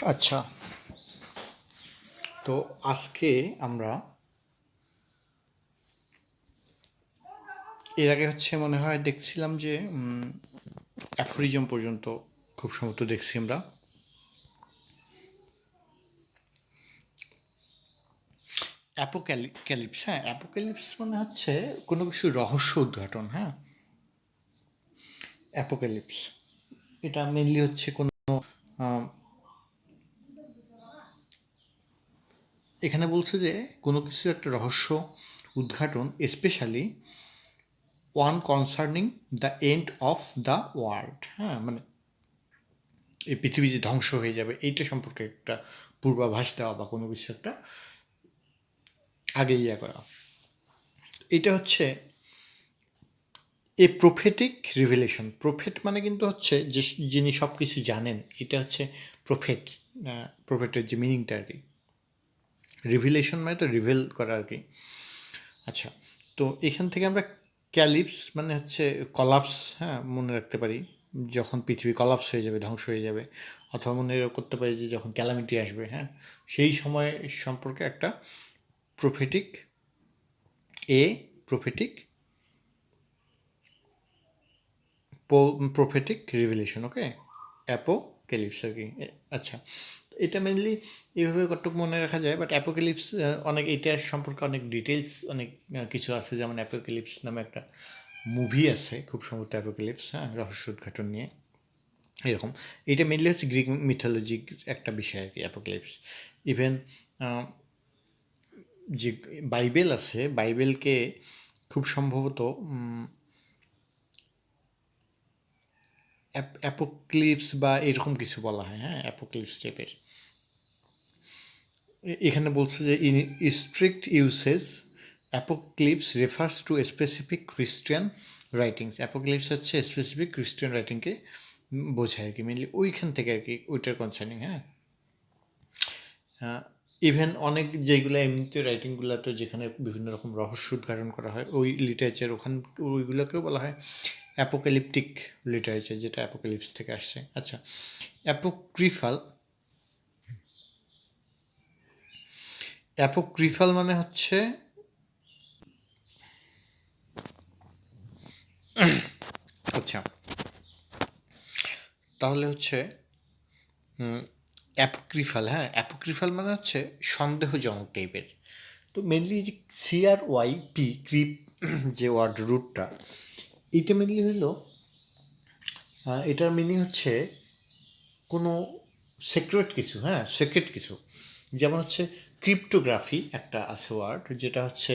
আচ্ছা, তো আজকে আমরা এর আগে মনে হয় দেখছিলাম যে অ্যাফোরিজম পর্যন্ত খুব সম্ভবত দেখছি আমরা। অ্যাপোক্যালিপস, হ্যাঁ, অ্যাপোক্যালিপস মানে হচ্ছে কোনো কিছু রহস্য উদ্ঘাটন। হ্যাঁ, অ্যাপোক্যালিপস এটা মেনলি হচ্ছে কোনো আহ, এখানে বলছে যে কোনো কিছু একটা রহস্য উদ্ঘাটন, specially one concerning the end of the world. হ্যাঁ, মানে এই পৃথিবী যে ধ্বংস হয়ে যাবে এইটা সম্পর্কে একটা পূর্বাভাস দেওয়া বা কোনো কিছু একটা আগে করা। এটা হচ্ছে এ প্রফেটিক রিভেলেশন। প্রফেট মানে কিন্তু হচ্ছে যে যিনি সব কিছু জানেন, এটা হচ্ছে প্রফেট। প্রফেটের যে মিনিংটা আর কি। রিভিলেশন মানে তো রিভেল করা আর কি। আচ্ছা, তো এখান থেকে আমরা ক্যালিপস মানে হচ্ছে কলাপস, হ্যাঁ, মনে রাখতে পারি যখন পৃথিবী কলাপস হয়ে যাবে, ধ্বংস হয়ে যাবে। অথবা মনে করতে পারি যে যখন ক্যালামিটি আসবে, হ্যাঁ, সেই সময় সম্পর্কে একটা প্রফেটিক এ প্রফেটিক প্রফেটিক রিভিলেশন। ওকে, অ্যাপোক্যালিপস আর কি। আচ্ছা, এটা মেনলি এইভাবে কতটুকু মনে রাখা যায়, বাট অ্যাপোক্যালিপস অনেক, এটা সম্পর্কে অনেক ডিটেলস অনেক কিছু আছে। যেমন অ্যাপোক্যালিপস নামে একটা মুভি আছে খুব সম্ভবত, অ্যাপোক্যালিপস, হ্যাঁ, রহস্য উদ্ঘাটন নিয়ে এরকম। এটা মেনলি হচ্ছে গ্রিক মিথোলজির একটা বিষয় আর কি, অ্যাপোক্যালিপস। ইভেন যে বাইবেল আছে, বাইবেলকে খুব সম্ভবত অ্যাপোক্লিপস বা এরকম কিছু বলা হয়। হ্যাঁ, অ্যাপোক্লিপস টাইপের। এখানে বলছে যে in strict usage apocalypse refers to specific Christian writings. Apocalypse হচ্ছে স্পেসিফিক খ্রিস্টিয়ান রাইটিংকে বোঝায় আর কি, মেনলি ওইখান থেকে আর কি, ওইটার কনসার্নিং। হ্যাঁ, ইভেন অনেক যেগুলো এমনিতে রাইটিংগুলো তো যেখানে বিভিন্ন রকম রহস্য উদ্ঘাটন করা হয়, ওই লিটারেচার ওখান ওইগুলোকেও বলা হয় অ্যাপোক্যালিপটিক লিটারেচার, যেটা অ্যাপোক্যালিপস থেকে আসছে। আচ্ছা, অ্যাপোক্রিফাল, অ্যাপোক্রিফাল মানে হচ্ছে, আচ্ছা, তাহলে হচ্ছে অ্যাপোক্রিফাল, হ্যাঁ, অ্যাপোক্রিফাল মানে হচ্ছে সন্দেহজনক টাইপের। তো মেনলি যে CRYP, ক্রিপ, যে ওয়ার্ড রুটটা, এইটা মেনলি হইল, এটার মিনিং হচ্ছে কোনো সিক্রেট কিছু, হ্যাঁ, সিক্রেট কিছু। যেমন হচ্ছে ক্রিপ্টোগ্রাফি একটা আছে ওয়ার্ড, যেটা হচ্ছে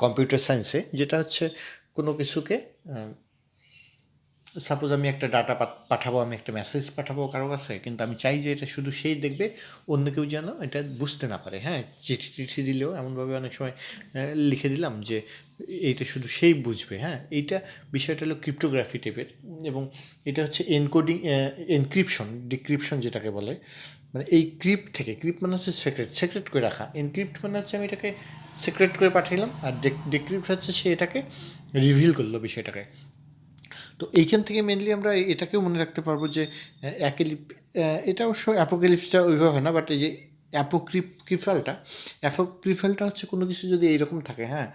কম্পিউটার সায়েন্সে, যেটা হচ্ছে কোনো কিছুকে, সাপোজ আমি একটা ডাটা পাঠাবো, আমি একটা মেসেজ পাঠাবো কারো কাছে, কিন্তু আমি চাই যে এটা শুধু সেই দেখবে, অন্য কেউ যেন এটা বুঝতে না পারে। হ্যাঁ, চিঠি টিঠি দিলেও এমনভাবে অনেক সময় লিখে দিলাম যে এইটা শুধু সেই বুঝবে। হ্যাঁ, এইটা বিষয়টা হলো ক্রিপ্টোগ্রাফি টাইপের। এবং এটা হচ্ছে এনকোডিং, এনক্রিপশন, ডিক্রিপশন যেটাকে বলে। মানে এই ক্রিপ্ট থেকে, ক্রিপ্ট মানে হচ্ছে সিক্রেট, সিক্রেট করে রাখা। এনক্রিপ্ট মানে হচ্ছে আমি এটাকে সিক্রেট করে পাঠাইলাম, আর ডিক্রিপ্ট হচ্ছে সে এটাকে রিভিল করলো বিষয়টাকে। তো এইখান থেকে মেনলি আমরা এটাকেও মনে রাখতে পারবো যে এটা অবশ্য অ্যাপোক্যালিপসটা ওইভাবে হয় না, বাট এই যে অ্যাপোক্রিফালটা, অ্যাপোক্রিফালটা হচ্ছে কোনো কিছু যদি এইরকম থাকে, হ্যাঁ,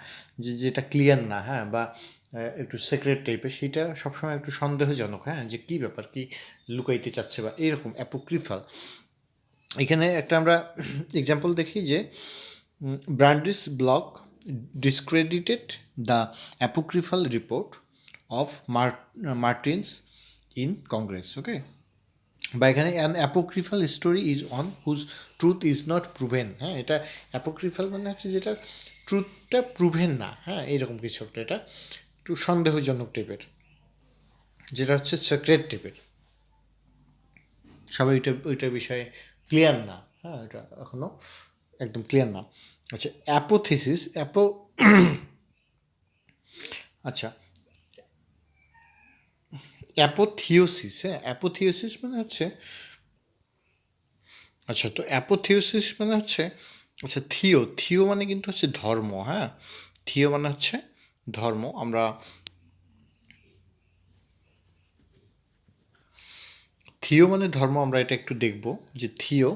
যে যেটা ক্লিয়ার না, হ্যাঁ, বা একটু সিক্রেট টাইপের, সেটা সবসময় একটু সন্দেহজনক। হ্যাঁ, যে কী ব্যাপার, কি লুকাইতে চাচ্ছে বা এরকম অ্যাপোক্রিফাল। এখানে একটা আমরা এক্সাম্পল দেখি যে ব্র্যান্ডিস block discredited the apocryphal report of Martins in Congress. Okay, বা এখানে an apocryphal story is on whose truth is not proven. হ্যাঁ, এটা অ্যাপোক্রিফাল মানে হচ্ছে যেটা ট্রুথটা প্রুভেন না। হ্যাঁ, এইরকম কিছু একটা, এটা একটু সন্দেহজনক টাইপের, যেটা হচ্ছে সিক্রেট টাইপের, সবাই ওইটার বিষয়ে ক্লিয়ার না। হ্যাঁ, এটা এখনো একদম ক্লিয়ার না। আচ্ছা, অ্যাপোথিসিস, আচ্ছা, অ্যাপোথিওসিস, হ্যাঁ, অ্যাপোথিওসিস মানে হচ্ছে, আচ্ছা, তো অ্যাপোথিওসিস মানে হচ্ছে, আচ্ছা, থিও মানে কিন্তু হচ্ছে ধর্ম। হ্যাঁ, থিও মানে হচ্ছে ধর্ম। আমরা থিও মানে ধর্ম, আমরা এটা একটু দেখব যে থিও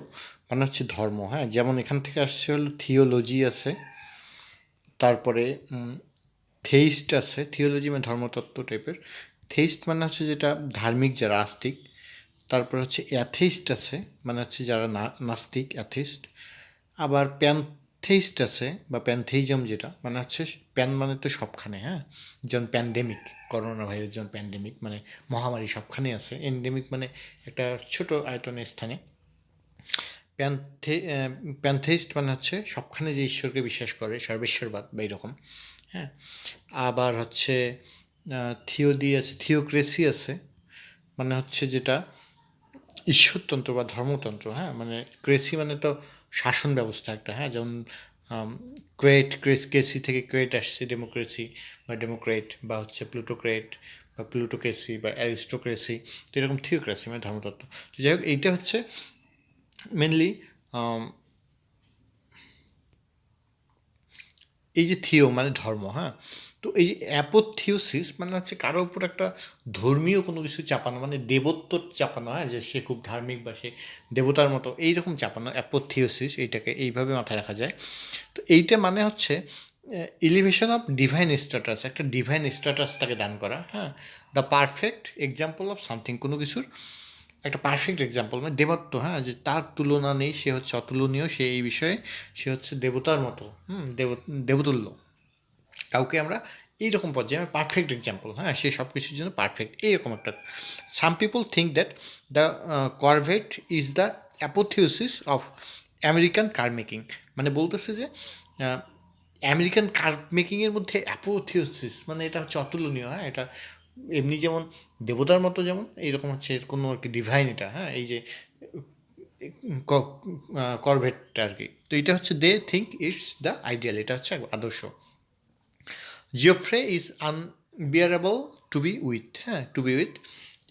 মানে হচ্ছে ধর্ম, হ্যাঁ। যেমন এখান থেকে আসছে হলো থিওলজি আছে, তারপরে থেইস্ট আছে। থিওলজি মানে ধর্মতত্ত্ব টাইপের। থেইস্ট মানে হচ্ছে যেটা ধার্মিক, যারা আস্তিক। তারপর হচ্ছে অ্যাথেইস্ট আছে, মানে হচ্ছে যারা নাস্তিক, অ্যাথেইস্ট। আবার প্যানথেইস্ট আছে বা প্যানথেইজম, যেটা মানে হচ্ছে প্যান মানে তো সবখানে, হ্যাঁ। যেমন প্যান্ডেমিক, করোনা ভাইরাস যেমন প্যান্ডেমিক মানে মহামারী সবখানে আছে। এন্ডেমিক মানে একটা ছোট আয়তনের স্থানে। প্যান্থে প্যান্থেইস্ট মানে হচ্ছে সবখানে যে ঈশ্বরকে বিশ্বাস করে, সর্বেশ্বরবাদ বা এরকম, হ্যাঁ। আবার হচ্ছে থিওডি আছে, থিওক্রেসি আছে, মানে হচ্ছে যেটা ঈশ্বরতন্ত্র বা ধর্মতন্ত্র, হ্যাঁ। মানে ক্রেসি মানে তো শাসন ব্যবস্থা একটা, হ্যাঁ। যেমন ক্রেসি থেকে ক্রেট আসছে, ডেমোক্রেসি বা ডেমোক্রেট, বা হচ্ছে প্লুটোক্রেট বা প্লুটোক্রেসি বা অ্যারিস্টোক্রেসি। তো এরকম থিওক্রেসি মানে ধর্মতত্ত্ব। তো যাই হোক, এইটা হচ্ছে মেনলি এই যে থিও মানে ধর্ম, হ্যাঁ। তো এই যে অ্যাপোথিওসিস মানে হচ্ছে কারো উপর একটা ধর্মীয় কোনো কিছু চাপানো, মানে দেবত্ব চাপানো, হ্যাঁ, যে সে খুব ধার্মিক বা সে দেবতার মতো, এইরকম চাপানো অ্যাপোথিওসিস, এইটাকে এইভাবে মাথায় রাখা যায়। তো এইটা মানে হচ্ছে এলিভেশন অফ ডিভাইন স্ট্যাটাস, একটা ডিভাইন স্ট্যাটাস তাকে দান করা, হ্যাঁ। The perfect example of something, কোনো কিছুর একটা পারফেক্ট এক্সাম্পল মানে দেবত্ব, হ্যাঁ, যে তার তুলনা নেই, সে হচ্ছে অতুলনীয়, সে এই বিষয়ে সে হচ্ছে দেবতার মতো, দেবতুল্য। কাউকে আমরা এইরকম পর্যায়ে পারফেক্ট এক্সাম্পল, হ্যাঁ, সে সব কিছুর জন্য পারফেক্ট, এইরকম একটা। Some people think that the corvette is the apotheosis of American car making. মানে বলতেছে যে আমেরিকান কার মেকিংয়ের মধ্যে অ্যাপোথিওসিস মানে এটা হচ্ছে অতুলনীয়, হ্যাঁ। এটা এমনি যেমন দেবতার মতো, যেমন এইরকম হচ্ছে এর কোনো আর কি ডিভাইন এটা, হ্যাঁ। এই যে করভেটটা আর কি। তো এটা হচ্ছে they think it's the ideal, এটা হচ্ছে আদর্শ। Geoffrey is unbearable to be with, হ্যাঁ, to be with.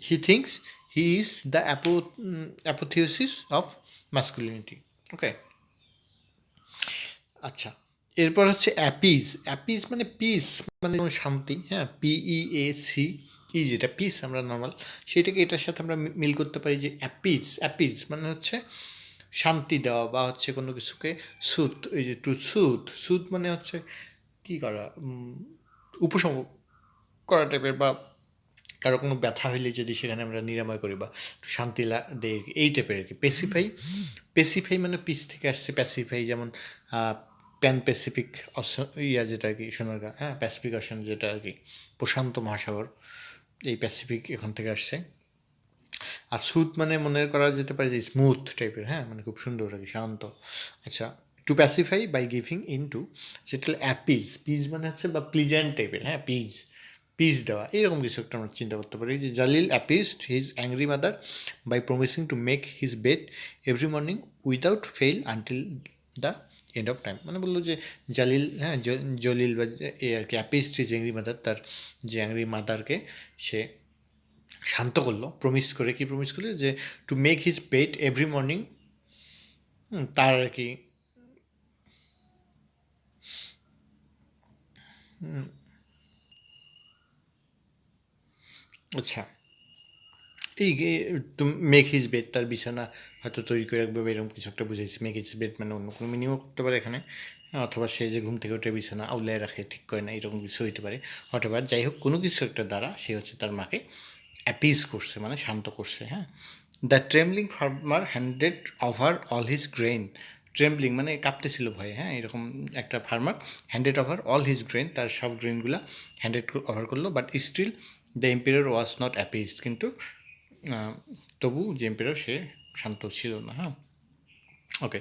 He thinks he is the apotheosis of masculinity. Okay, আচ্ছা। এরপর হচ্ছে অ্যাপিজ। অ্যাপিজ মানে পিস, মানে শান্তি, হ্যাঁ। PEAC, যেটা পিস আমরা নর্মাল, সেটাকে এটার সাথে আমরা মিল করতে পারি যে অ্যাপিজ। অ্যাপিজ মানে হচ্ছে শান্তি দেওয়া, বা হচ্ছে কোনো কিছুকে সুথ, এই যে টু সুথ, সুথ মানে হচ্ছে কি করা, উপশম করা টাইপের, বা কারো কোনো ব্যথা হইলে যদি সেখানে আমরা নিরাময় করি বা শান্তি দেই, এই টাইপের আর কি। পেসিফাই, পেসিফাই মানে পিস থেকে আসছে প্যাসিফাই, যেমন প্যান প্যাসিফিক যেটা আর কি সোনারগা, হ্যাঁ, প্যাসিফিক অশান যেটা আর কি প্রশান্ত মহাসাগর, এই প্যাসিফিক এখান থেকে আসছে। আর সুথ মানে মনে করা যেতে পারে যে স্মুথ টাইপের, হ্যাঁ, মানে খুব সুন্দর আর কি, শান্ত। আচ্ছা, to pacify by giving in to, যেটা অ্যাপিজ, পিজ মানে হচ্ছে বা প্লিজেন্ট টাইপের, হ্যাঁ, পিজ, পিস দেওয়া, এইরকম কিছু একটা আমরা চিন্তা করতে পারি। যে Jalil appeased his angry mother by promising to make his bed every morning without fail until the end of time. মানে বললো যে জালিল, হ্যাঁ, জলিল বা এ আর কি, অ্যাপিজড হিজ অ্যাংরি মাদার, তার যে অ্যাংরি মাদারকে সে শান্ত করলো, প্রমিস করে, কি প্রমিস করলো, যে two make his bed every morning, তার আর কি আচ্ছা, এই টু মেক হিজ বেড, তার বিছানা হয়তো তৈরি করে রাখবে, এরকম কিছু একটা বুঝাইছে। মেক হিজ বেড মানে অন্য কোনো মিনিংও করতে পারে এখানে, অথবা সে যে ঘুম থেকে উঠে বিছানা আউলায় রাখে, ঠিক করে না, এরকম কিছু হইতে পারে, হঠাৎ। যাই হোক, কোনো কিছু একটা দ্বারা সে হচ্ছে তার মাকে অ্যাপিজ করছে, মানে শান্ত করছে, হ্যাঁ। The trembling farmer handed over all his grain. Trembling মানে কাঁপতেছিল ভয়ে, হ্যাঁ, এরকম একটা farmer handed over all his grain, তার সব গ্রেনগুলা হ্যান্ডেড ওভার করলো। But still the empire was not appeased, কিন্তু তবু যে এম্পিয়ার সে শান্ত ছিল না, হ্যাঁ। ওকে,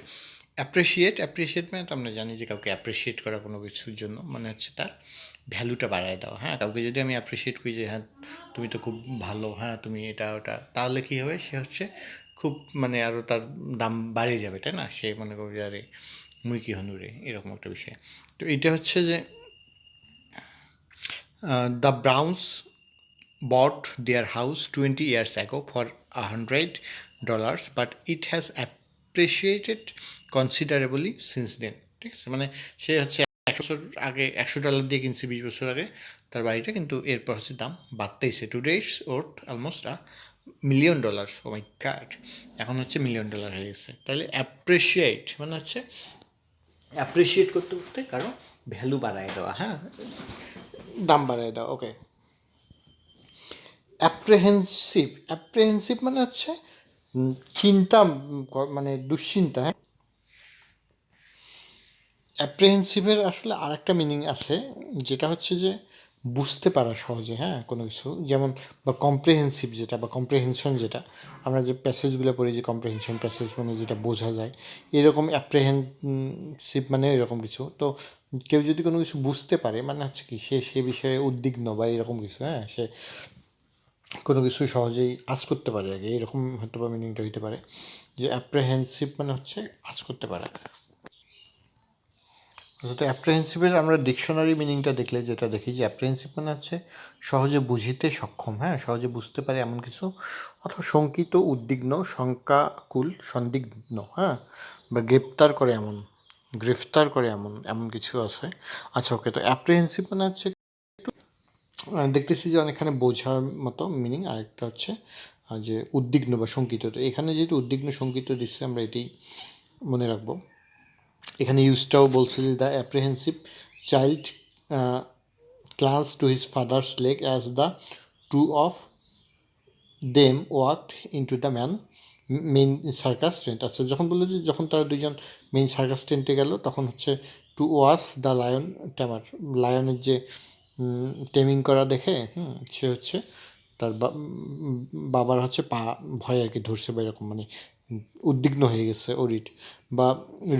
অ্যাপ্রিসিয়েট। অ্যাপ্রিসিয়েট মানে তো আমরা জানি যে কাউকে অ্যাপ্রিসিয়েট করা কোনো কিছুর জন্য, মানে হচ্ছে তার ভ্যালুটা বাড়ায় দেওয়া, হ্যাঁ। কাউকে যদি আমি অ্যাপ্রিসিয়েট করি যে হ্যাঁ তুমি তো খুব ভালো, হ্যাঁ, তুমি এটা ওটা, তাহলে কী হবে, সে হচ্ছে খুব মানে আরও তার দাম বাড়িয়ে যাবে, তাই না? সে মনে করবে যে আরে মুই কি হনুরে, এরকম একটা বিষয়। তো এটা হচ্ছে যে the ব্রাউন্স bought their house 20 years ago for $100, but it has appreciated considerably since then. ঠিক আছে, মানে সে হচ্ছে 100 বছর আগে $100 দিয়ে কিনছে, 20 বছর আগে তার বাড়িটা, কিন্তু এরপর হচ্ছে দাম বাড়তেইছে। Today it's worth almost $1,000,000, oh my god, এখন হচ্ছে $1,000,000 হয়ে গেছে। তাহলে অ্যাপ্রিসিয়েট মানে হচ্ছে অ্যাপ্রিসিয়েট করতে করতে কারো ভ্যালু বাড়ায় দেওয়া, হ্যাঁ, দাম বাড়ায় দেওয়া। ওকে, অ্যাপ্রেহেন্সিভ, অ্যাপ্রেহেন্সিভ মানে হচ্ছে চিন্তা, মানে দুশ্চিন্তা। অ্যাপ্রেহেন্সিভের আসলে আরেকটা মিনিং আছে, যেটা হচ্ছে যে বুঝতে পারা সহজে, হ্যাঁ, কোনো কিছু, যেমন বা কম্প্রেহেন্সিভ যেটা, বা কম্প্রেহেনশন যেটা, আমরা যে প্যাসেজগুলো পড়ি, যে কম্প্রেহেনশন প্যাসেজ মানে যেটা বোঝা যায়, এরকম অ্যাপ্রেহেন্সিভ মানে এরকম কিছু। তো কেউ যদি কোনো কিছু বুঝতে পারে মানে হচ্ছে কি, সে বিষয়ে উদ্বিগ্ন বা এরকম কিছু, হ্যাঁ, সে কোনো কিছু সহজেই আঁচ করতে পারে আগে, এরকম হয়তো বা মিনিংটা হইতে পারে, যে অ্যাপ্রেহেন্সিভ মানে হচ্ছে আঁচ করতে পারা। তো অ্যাপ্রেহেন্সিভের আমরা ডিকশনারি মিনিংটা দেখলে যেটা দেখি, যে অ্যাপ্রেহেন্সিভ মানে হচ্ছে সহজে বুঝিতে সক্ষম, হ্যাঁ, সহজে বুঝতে পারে এমন কিছু, অথবা শঙ্কিত, উদ্বিগ্ন, শঙ্কাকুল, সন্দিগ্ধ, হ্যাঁ, বা গ্রেফতার করে এমন এমন কিছু আছে। আচ্ছা, ওকে, তো অ্যাপ্রেহেন্সিভ মানে হচ্ছে দেখতেছি যে অনেকখানে বোঝার মতো মিনিং, আরেকটা হচ্ছে যে উদ্বিগ্ন বা শঙ্কিত। তো এখানে যেহেতু উদ্বিগ্ন শঙ্কিত দিচ্ছে, আমরা এটাই মনে রাখবো। এখানে ইউজটাও বলছে যে the apprehensive child clung to his father's leg as the two of them walked into the main circus tent. আচ্ছা, যখন বললো যে যখন তারা দুইজন মেইন সার্কাস টেন্টে গেল, তখন হচ্ছে টু ওয়াচ দ্য লায়ন ট্যামার, লায়নের যে টেমিং করা দেখে, সে হচ্ছে তার বাবার হচ্ছে পা ভয় আর কি ধরছে, বা এরকম মানে উদ্বিগ্ন হয়ে গেছে ওরিট। বা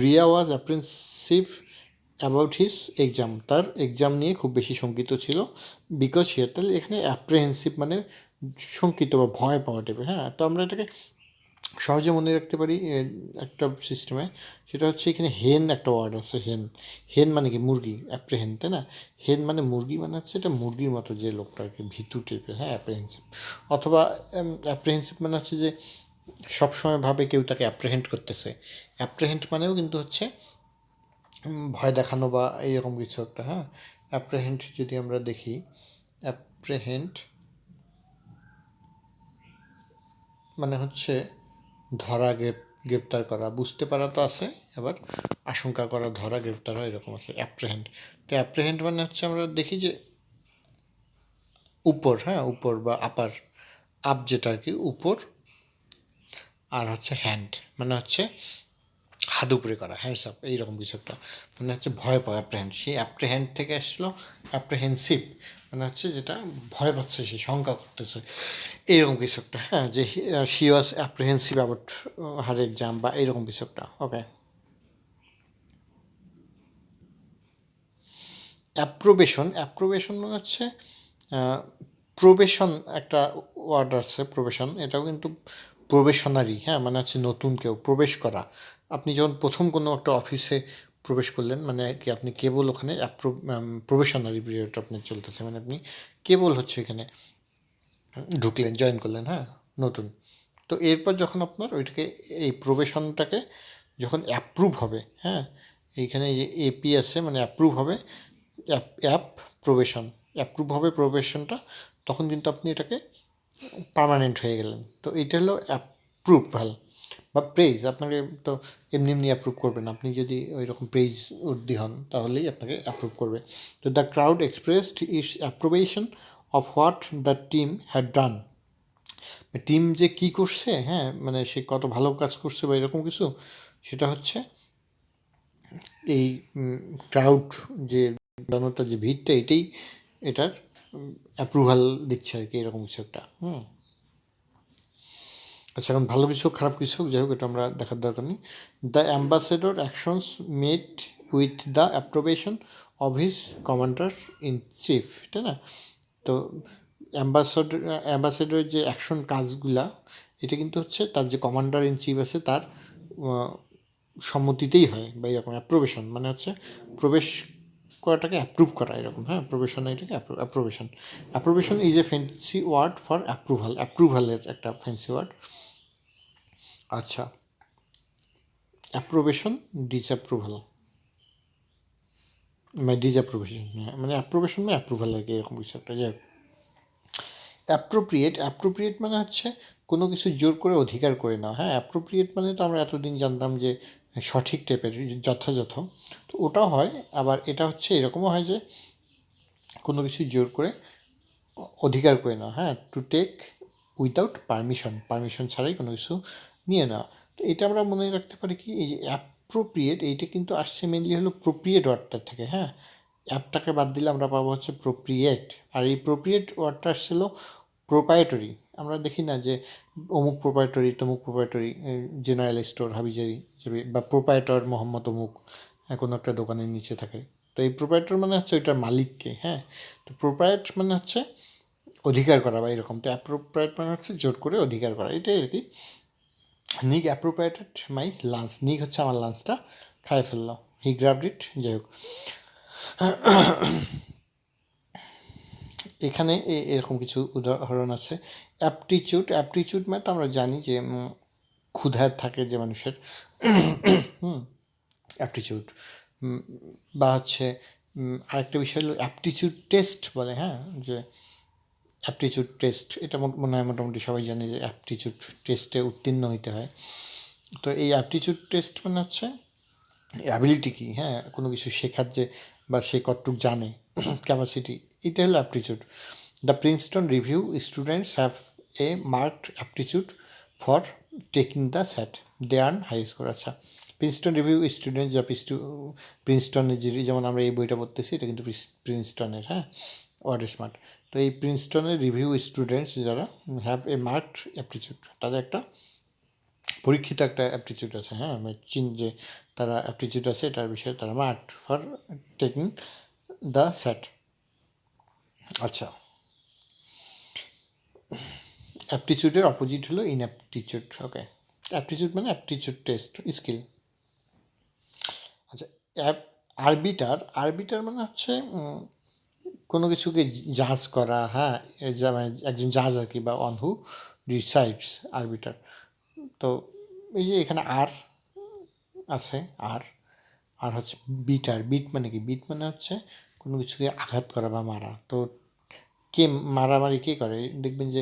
রিয়া ওয়াজ অ্যাপ্রেন্সিভ অ্যাবাউট হিজ এক্সাম, তার এক্সাম নিয়ে খুব বেশি শঙ্কিত ছিল, বিকজ হিয়ার। তাহলে এখানে অ্যাপ্রেহেন্সিভ মানে শঙ্কিত বা ভয় পাওয়া টাইপের, হ্যাঁ। তো আমরা এটাকে সহজে মনে রাখতে পারি একটা সিস্টেমে, সেটা হচ্ছে এখানে হেন একটা ওয়ার্ড আছে, হেন। হেন মানে কি মুরগি, অ্যাপ্রেহেন, তাই না? হেন মানে মুরগি, মানে হচ্ছে এটা মুরগির মতো যে লোকটা আর কি, ভীতু টাইপের, হ্যাঁ, অ্যাপ্রেহেন্সিভ। অথবা অ্যাপ্রেহেন্সিভ মানে হচ্ছে যে সবসময় ভাবে কেউ তাকে অ্যাপ্রেহেন্ট করতেছে। অ্যাপ্রেহেন্ট মানেও কিন্তু হচ্ছে ভয় দেখানো বা এইরকম কিছু একটা, হ্যাঁ। অ্যাপ্রেহেন্ট যদি আমরা দেখি, অ্যাপ্রেহেন্ট মানে হচ্ছে ধরা, গ্রেপ্তার করা, বুঝতে পারা তো আছে, আবার আশঙ্কা করা, ধরা, গ্রেপ্তার হয়, এরকম আছে অ্যাপ্রেহেন্ট। তো অ্যাপ্রেহেন্ট মানে হচ্ছে আমরা দেখি যে উপর, হ্যাঁ, উপর বা আপার, আপ যেটা আর কি উপর, আর হচ্ছে হ্যান্ড মানে হচ্ছে হাত উপরে করা, হ্যান্ডস আপ, এইরকম কিছু একটা, মানে হচ্ছে ভয় পাওয়া, অ্যাপ্রেহেন্ড। সেই অ্যাপ্রেহেন্ড থেকে আসলো অ্যাপ্রেহেন্সিভ, মানে হচ্ছে যেটা ভয় পাচ্ছে, সে শঙ্কা করতেছে, এইরকম কিছু একটা, হ্যাঁ, যে she was apprehensive about her exam, বা এইরকম কিছু একটা। ওকে, অ্যাপ্রোবেশন, অ্যাপ্রোবেশন মানে হচ্ছে প্রবেশন, একটা ওয়ার্ড আছে প্রবেশন, এটাও কিন্তু প্রবেশনারি, হ্যাঁ, মানে হচ্ছে নতুন কেউ প্রবেশ করা। আপনি যখন প্রথম কোনো একটা অফিসে প্রবেশ করলেন, মানে কি আপনি কেবল ওখানে প্রবেশনারি পিরিয়ড আপনার চলতেছে, মানে আপনি কেবল হচ্ছে এখানে ঢুকলেন, জয়েন করলেন, হ্যাঁ, নতুন। তো এরপর যখন আপনার ওইটাকে, এই প্রবেশনটাকে যখন অ্যাপ্রুভ হবে, হ্যাঁ, এইখানে যে এপি আছে মানে অ্যাপ্রুভ হবে, অ্যাপ প্রবেশন, অ্যাপ্রুভ হবে প্রবেশনটা, তখন কিন্তু আপনি এটাকে পার্মানেন্ট হয়ে গেলেন। তো এটা হলো অ্যাপ্রুভাল বা প্রেইজ। আপনাকে তো এমনি এমনি অ্যাপ্রুভ করবে না, আপনি যদি ওই রকম প্রেইজ উর্দি হন, তাহলেই আপনাকে অ্যাপ্রুভ করবে। তো the crowd expressed its approbation of what the team had done, team যে কি করছে, হ্যাঁ, মানে সে কত ভালো কাজ করছে বা এরকম কিছু, সেটা হচ্ছে এই ক্রাউড, যে জনতার যে ভিড়টা, এটাই এটার অ্যাপ্রুভাল দিচ্ছে আর কি, এরকম কিছু একটা। আচ্ছা, এখন ভালো কিছু হোক খারাপ কিছু হোক, যাই হোক, এটা আমরা দেখার দরকার নেই। The ambassador actions made with the approbation of his commander in chief, তাই না? তো অ্যাম্বাসেডরের যে অ্যাকশন কাজগুলা, এটা কিন্তু হচ্ছে তার যে কমান্ডার ইন চিফ আছে, তার সম্মতিতেই হয়, বা এরকম অ্যাপ্রোবেশন মানে হচ্ছে প্রবেশ করাটাকে অ্যাপ্রুভ করা, এরকম, হ্যাঁ, প্রবেশন, এটাকে approbation. Approbation is a fancy word for approval, অ্যাপ্রুভালের একটা ফ্যান্সি ওয়ার্ড। আচ্ছা, অ্যাপ্রোবেশন, ডিসঅ্যাপ্রুভাল, মানে ডিসঅ্যাপ্রোভেশন, হ্যাঁ, মানে অ্যাপ্রোবেশন মানে অ্যাপ্রুভাল আর কি, এরকম কিছু একটা। যাই হোক, অ্যাপ্রোপ্রিয়েট মানে হচ্ছে কোনো কিছু জোর করে অধিকার করে না। হ্যাঁ, অ্যাপ্রোপ্রিয়েট মানে তো আমরা এতদিন জানতাম যে সঠিক টাইপের, যথাযথ। তো ওটাও হয়, আবার এটা হচ্ছে এরকমও হয় যে কোনো কিছু জোর করে অধিকার করে না। হ্যাঁ, টু টেক উইদাউট পারমিশন ছাড়াই কোনো কিছু নিয়ে নেওয়া। তো এটা আমরা মনে রাখতে পারি কি, এই যে অ্যাপ্রোপ্রিয়েট, এইটা কিন্তু আসছে মেনলি হলো প্রোপ্রিয়েট ওয়ার্ডটা থেকে। হ্যাঁ, অ্যাপটাকে বাদ দিলে আমরা পাবো হচ্ছে প্রোপ্রিয়েট, আর এই প্রোপ্রিয়েট ওয়ার্ডটা আসছিল প্রোপাইটরি। আমরা দেখি না যে অমুক প্রোপাইটরি, তমুক প্রোপাইটরি, জেনারেল স্টোর হাবিজাবি বা প্রোপাইটর মোহাম্মদ অমুক, কোনো একটা দোকানের নিচে থাকে। তো এই প্রোপাইটর মানে হচ্ছে ওইটার মালিককে। হ্যাঁ, তো প্রোপাইট মানে হচ্ছে অধিকার করা বা এরকম। তো অ্যাপ্রোপ্রিয়েট মানে হচ্ছে জোর করে অধিকার করা, এটাই আর কি। নিক অ্যাপ্রোপ্রিয়েটেড মাই লাঞ্চ, নিক হচ্ছে আমার লাঞ্চটা খাই ফেললো, হি গ্রাবড ইট। যাই হোক, এখানে এরকম কিছু উদাহরণ আছে। অ্যাপটিচিউড মানে তো আমরা জানি যে ক্ষুধায় থাকে যে মানুষের, অ্যাপটিচিউড। বা হচ্ছে আরেকটা বিষয় হলো অ্যাপটিচিউড টেস্ট বলে। হ্যাঁ, যে অ্যাপটিচিউড টেস্ট, এটা মনে হয় মোটামুটি সবাই জানে যে অ্যাপটিচিউড টেস্টে উত্তীর্ণ হইতে হয়। তো এই অ্যাপটিচিউড টেস্ট মানে হচ্ছে অ্যাবিলিটি কি, হ্যাঁ, কোনো কিছু শেখার যে, বা সে কতটুক জানে, ক্যাপাসিটি, এটা হলো aptitude. The Princeton Review students have a marked aptitude for taking the SAT, they earn high score. আচ্ছা, প্রিন্সটন রিভিউ স্টুডেন্ট, যা প্রিন্সটনের যেমন আমরা এই বইটা পড়তেছি, এটা কিন্তু প্রিন্সটনের। হ্যাঁ, ওয়ার্ড স্মার্ট। তো এই প্রিন্সটনের রিভিউ স্টুডেন্টস যারা হ্যাভ এ মার্কড অ্যাপটিচিউড, তাদের একটা পরীক্ষিত একটা অ্যাপটিচিউড আছে। হ্যাঁ, আমি যে তারা অ্যাপটিচিউড আছে এটার বিষয়ে তারা মার্কড ফর টেকিং দ্য স্যাট। আচ্ছা, অ্যাপটিচিউডের অপোজিট হলো ইনঅ্যাপটিচিউড। ওকে, অ্যাপটিচিউড মানে অ্যাপটিচিউড টেস্ট, স্কিল। আচ্ছা, আরবিটার মানে হচ্ছে কোনো কিছুকে জাজ করা। হ্যাঁ, মানে একজন জাজ আর কি, বা অন হু ডিসাইডস, আরবিটার। তো এই যে এখানে আর আছে, আর হচ্ছে বিট মানে কি, বিট মানে হচ্ছে কোনো কিছুকে আঘাত করা বা মারা। তো কে মারামারি কে করে, দেখবেন যে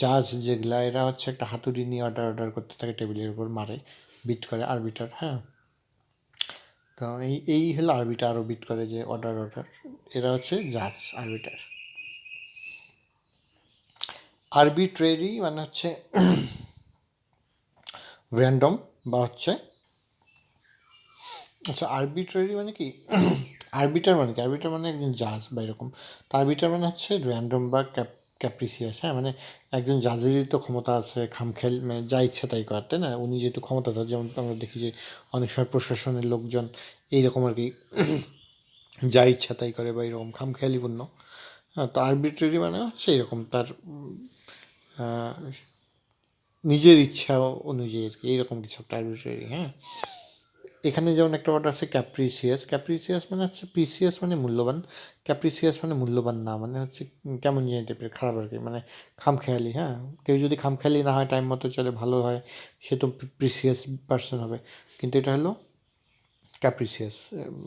জাজ যেগুলা, এরা হচ্ছে একটা হাতুড়ি নিয়ে অর্ডার করতে থাকে, টেবিলের উপর মারে, বিট করে, আরবিটার। হ্যাঁ, তো এই হলো আরবিটার, আরও বিট করে যে অর্ডার, এরা হচ্ছে জাজ, আরবিটার। আরবিট্রেরি মানে হচ্ছে র্যান্ডম বা হচ্ছে, আচ্ছা, আরবিট্রারি মানে কি, আরবিটার মানে একজন জাজ বা এরকম। তো আরবিটার মানে হচ্ছে র্যান্ডম বা ক্যাপ্রিসিয়াস। হ্যাঁ, মানে একজন জাজেরই তো ক্ষমতা আছে খামখেয়াল, মানে যা ইচ্ছা তাই করার, তাই না? উনি যেহেতু ক্ষমতাধর, যেমন আমরা দেখি যে অনেক সময় প্রশাসনের লোকজন এইরকম আর কি, যা ইচ্ছা তাই করে বা এরকম খামখেয়ালিপূর্ণ। হ্যাঁ, তো আরবিট্রারি মানে হচ্ছে এরকম, তার নিজের ইচ্ছা অনুযায়ী আর কি, এইরকম কিছু একটা আরবিট্রারি। হ্যাঁ, এখানে যেমন একটা ওয়ার্ড আছে ক্যাপ্রিসিয়াস মানে হচ্ছে, প্রিসিয়াস মানে মূল্যবান, ক্যাপ্রিসিয়াস মানে মূল্যবান না, মানে হচ্ছে কেমন জিনিস টাইপের, খারাপ আর কি, মানে খামখেয়ালি। হ্যাঁ, কেউ যদি খামখেয়ালি না হয়, টাইম মতো চলে, ভালো হয়, সে তো প্রিসিয়াস পার্সন হবে। কিন্তু এটা হলো ক্যাপ্রিসিয়াস,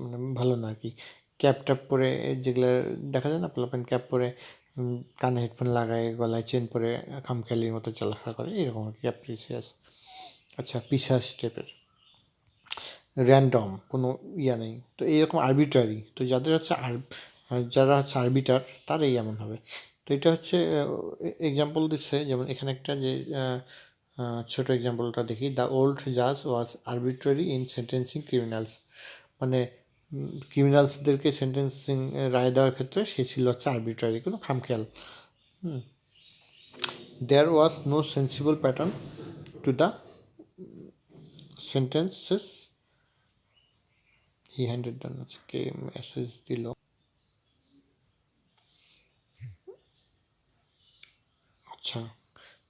মানে ভালো না আর কি। ক্যাপ ট্যাপ পরে, যেগুলো দেখা যায় না, পোলাপান ক্যাপ পরে, কানে হেডফোন লাগায়, গলায় চেন পরে খামখেয়ালির মতো চলাফেরা করে, এরকম আর কি ক্যাপ্রিসিয়াস। আচ্ছা, পিসাস টাইপের, র্যান্ডম, কোনো ইয়া নেই। তো এইরকম আরবিট্রারি, তো যাদের হচ্ছে যারা হচ্ছে আরবিটার, তারাই এমন হবে। তো এটা হচ্ছে এক্সাম্পল দিচ্ছে, যেমন এখানে একটা যে ছোট এক্সাম্পলটা দেখি, দ্য ওল্ড জাজ ওয়াজ আরবিট্রারি ইন সেন্টেন্সিং ক্রিমিনালস, মানে ক্রিমিনালসদেরকে সেন্টেন্সিং রায় দেওয়ার ক্ষেত্রে সে ছিল হচ্ছে আরবিট্রারি, কোনো খামখেয়াল। There was no sensible pattern to the sentences he handed down. আচ্ছা, কে মেসেজ দিল? আচ্ছা,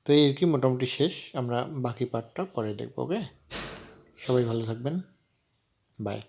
তো এই আর কি, মোটামুটি শেষ। আমরা বাকি পার্টটা পরে দেখবো। ওকে, সবাই ভালো থাকবেন, বাই।